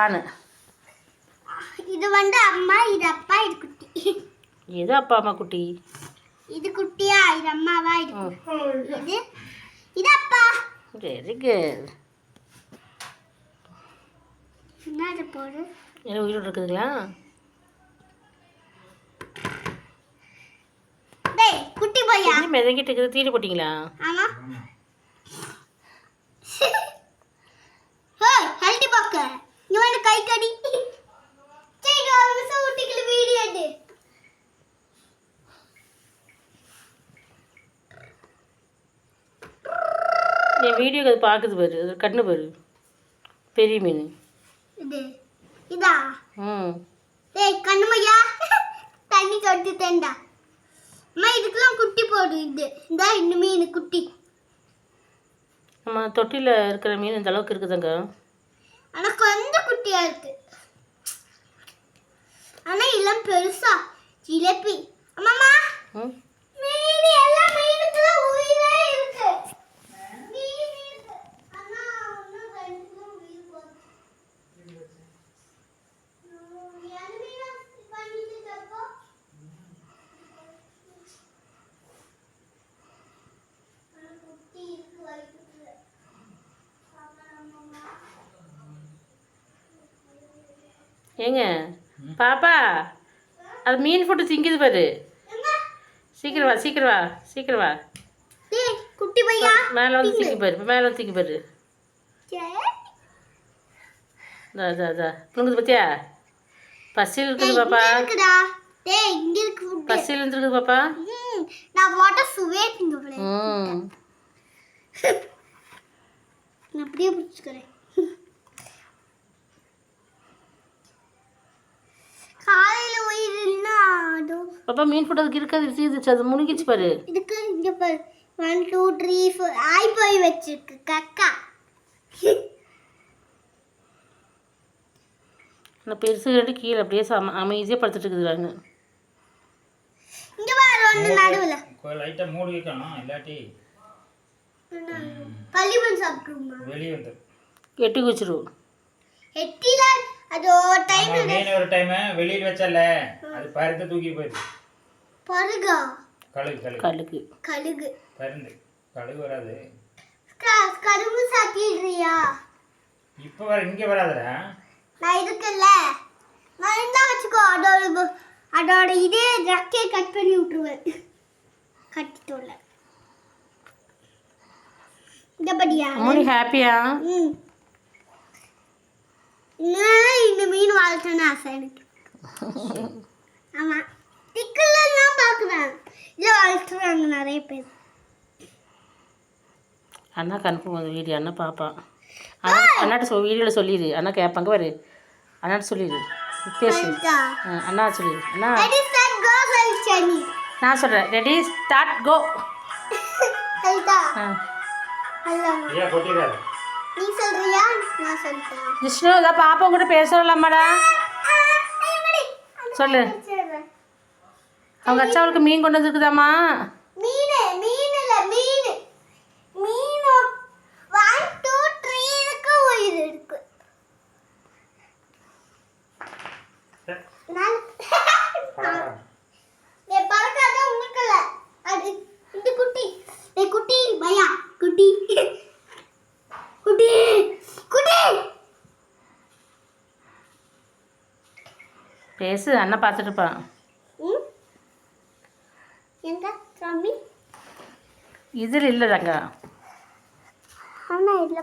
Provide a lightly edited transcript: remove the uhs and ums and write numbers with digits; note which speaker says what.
Speaker 1: ஆணு.
Speaker 2: இது வந்து அம்மா, இது அப்பா, இது குட்டி.
Speaker 1: இது அப்பா அம்மா குட்டி.
Speaker 2: இது குட்டியா, இது அம்மாவா, இது இது அப்பா.
Speaker 1: Very good.
Speaker 2: என்னது போடு?
Speaker 1: என்ன உயிரோடு இருக்குதுங்களா?
Speaker 2: டேய் குட்டி போயா.
Speaker 1: என்ன மெதங்கிட்டு இருக்குது? தீனி போட்டிங்களா?
Speaker 2: ஆமா. ஹே ஹெல்தி பாக்க. நீ வந்து கை கடி. சரி ஒரு சவுட்டிக்கு வீடியோ எடு.
Speaker 1: என் வீடியோ அது பார்க்குது பாரு. அது கண்ணு பாரு. பெரிய மீன்.
Speaker 2: இதா? டேய் கண்ணுமையா. தண்ணி தொட்டு தேண்டா. அம்மா இதுக்கெல்லாம் குட்டி போடு இது. இந்த இந்த மீன் குட்டி.
Speaker 1: நம்ம தொட்டியில் இருக்கிற மீன் இந்த அளவுக்கு இருக்குதுங்க.
Speaker 2: ஆனால் கொஞ்சம் குட்டியாக இருக்கு. ஆனால் எல்லாம் பெருசா ஜிலேபி. அம்மாமா மீன் எல்லாம் மீனுக்கு உயிரே இருக்கு.
Speaker 1: ஏங்க பாப்பா, அது மீன் ஃபுட்டு திங்குது பாரு. சீக்கிரம் வா, சீக்கிரம் வா, சீக்கிரம் வா.
Speaker 2: குட்டி பையா
Speaker 1: மேலே வந்து திங்கி பாரு. இப்போ மேலே வந்து திங்கி பாரு. புழுங்குது பார்த்தியா? பசியில் இருக்குது பாப்பா. பசியில் இருந்துருக்குது பாப்பா.
Speaker 2: நான் வாட்டர் சுவே திங்க அப்படியே பிடிச்சிக்கிறேன். காலையில் உயிரில்னா
Speaker 1: பாப்பா மீன் ஃபுட் அதுக்கு இருக்காது, தீர்ந்துச்சு. அது முழுங்கிச்சு பாரு.
Speaker 2: இதுக்கு இங்கே பாரு 1 2 3 4 ஆய் போய் வச்சிருக்கு கக்கா.
Speaker 1: நான் பெருசு ரெண்டு கீழே அப்படியே அமைதியாக படுத்துட்டு இருக்குதுறாங்க.
Speaker 2: இங்கே பாரு ஒன்று நடுவில்
Speaker 3: லைட்டாக மூடி வைக்கணும், இல்லாட்டி
Speaker 2: களிமண் சாப்பிட்டுருமா
Speaker 3: வெளியே வந்து
Speaker 1: எட்டி குச்சிரும்.
Speaker 2: எட்டில அது ஒரு டைம்
Speaker 3: மீன் ஒரு டைம் வெளியில் வச்சல அது பருத்து தூக்கி போயிடுது.
Speaker 2: பருகா
Speaker 3: கழுகு
Speaker 1: கழுகு
Speaker 2: கழுகு
Speaker 3: பருந்து கழுகு வராது.
Speaker 2: கரும்பு சாப்பிடுறியா?
Speaker 3: இப்போ வர இங்கே வராதுடா.
Speaker 2: நான் இருக்குல்ல மறந்தா வச்சுக்கோ. அதோட இதே ரெக்கையை கட் பண்ணி விட்டுருவேன். கட்டிட்டோல இந்த படியா
Speaker 1: அம்மா ஹாப்பியா?
Speaker 2: இந்த மீன் வளர்த்தோன்னு ஆசை எனக்கு. ஆமாம் திக்கெல்லாம் பார்க்குறேன். இல்லை வளர்த்துறாங்க நிறைய பேர்.
Speaker 1: அண்ணா கன்ஃபார்ம் அந்த வீடியோ அண்ணா பாப்பான். அண்ணாட்ட வீடியோவில் சொல்லிடு. அண்ணா கேட்பாங்க பாரு. அண்ணாட்ட சொல்லிடு, பேசு. அண்ணா சொல்லிடு. அண்ணா நான் சொல்கிறேன். ரெடி ஸ்டார்ட் கோ.
Speaker 2: நீ சொல்றியா நான் சொல்றேன்?
Speaker 1: விஷ்ணு இதான் பாப்பா கூட பேசலாமாடா? சொல்லு. அவங்க அச்சாவுக்கு மீன் கொண்டு வந்துருக்குதாம்மா?
Speaker 2: மீன் மீன் இல்ல மீன் மீன் 1 2 3 இருக்கு உயிர் இருக்கு. நான் ஏ பறக்காத உனக்குல அது இந்த குட்டி. ஏ குட்டி பையா குட்டி குட்டி குட்டி
Speaker 1: பேசு. அண்ணா பார்த்துட்டு இருப்பான்.
Speaker 2: எங்க சாமி
Speaker 1: இதில் இல்லைதாங்க.
Speaker 2: அண்ணா இல்லை.